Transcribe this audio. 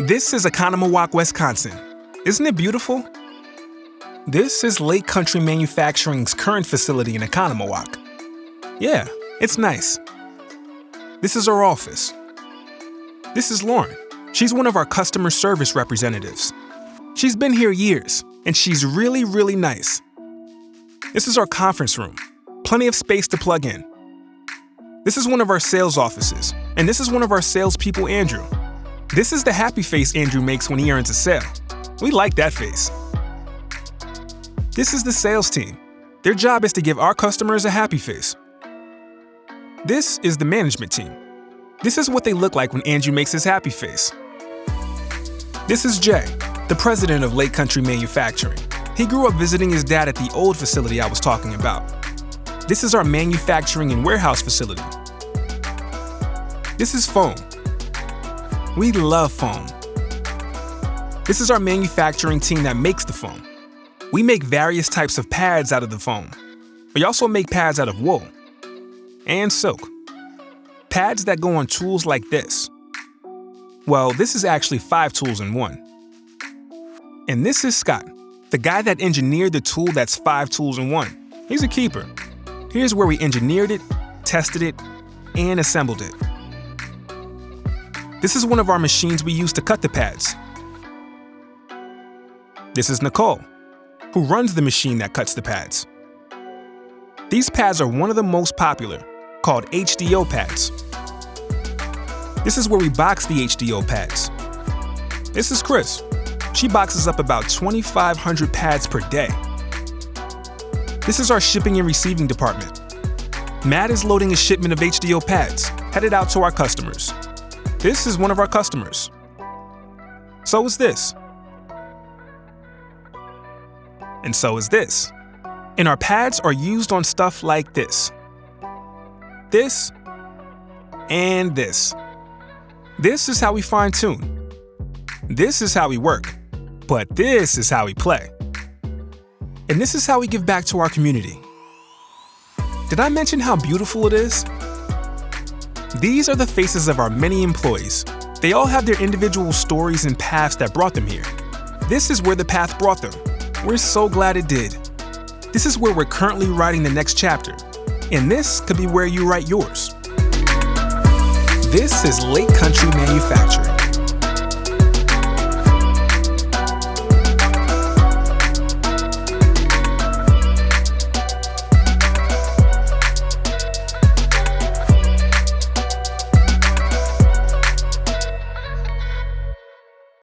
This is Oconomowoc, Wisconsin. Isn't it beautiful? This is Lake Country Manufacturing's current facility in Oconomowoc. Yeah, it's nice. This is our office. This is Lauren. She's one of our customer service representatives. She's been here years, and she's really, really nice. This is our conference room. Plenty of space to plug in. This is one of our sales offices, and this is one of our salespeople, Andrew. This is the happy face Andrew makes when he earns a sale. We like that face. This is the sales team. Their job is to give our customers a happy face. This is the management team. This is what they look like when Andrew makes his happy face. This is Jay, the president of Lake Country Manufacturing. He grew up visiting his dad at the old facility I was talking about. This is our manufacturing and warehouse facility. This is foam. We love foam. This is our manufacturing team that makes the foam. We make various types of pads out of the foam. We also make pads out of wool and silk. Pads that go on tools like this. Well, this is actually 5 tools in one. And this is Scott, the guy that engineered the tool that's 5 tools in one. He's a keeper. Here's where we engineered it, tested it, and assembled it. This is one of our machines we use to cut the pads. This is Nicole, who runs the machine that cuts the pads. These pads are one of the most popular, called HDO pads. This is where we box the HDO pads. This is Chris. She boxes up about 2,500 pads per day. This is our shipping and receiving department. Matt is loading a shipment of HDO pads, headed out to our customers. This is one of our customers. So is this. And so is this. And our pads are used on stuff like this. This and this. This is how we fine-tune. This is how we work. But this is how we play. And this is how we give back to our community. Did I mention how beautiful it is? These are the faces of our many employees. They all have their individual stories and paths that brought them here. This is where the path brought them. We're so glad it did. This is where we're currently writing the next chapter. And this could be where you write yours. This is Lake Country Manufacturing.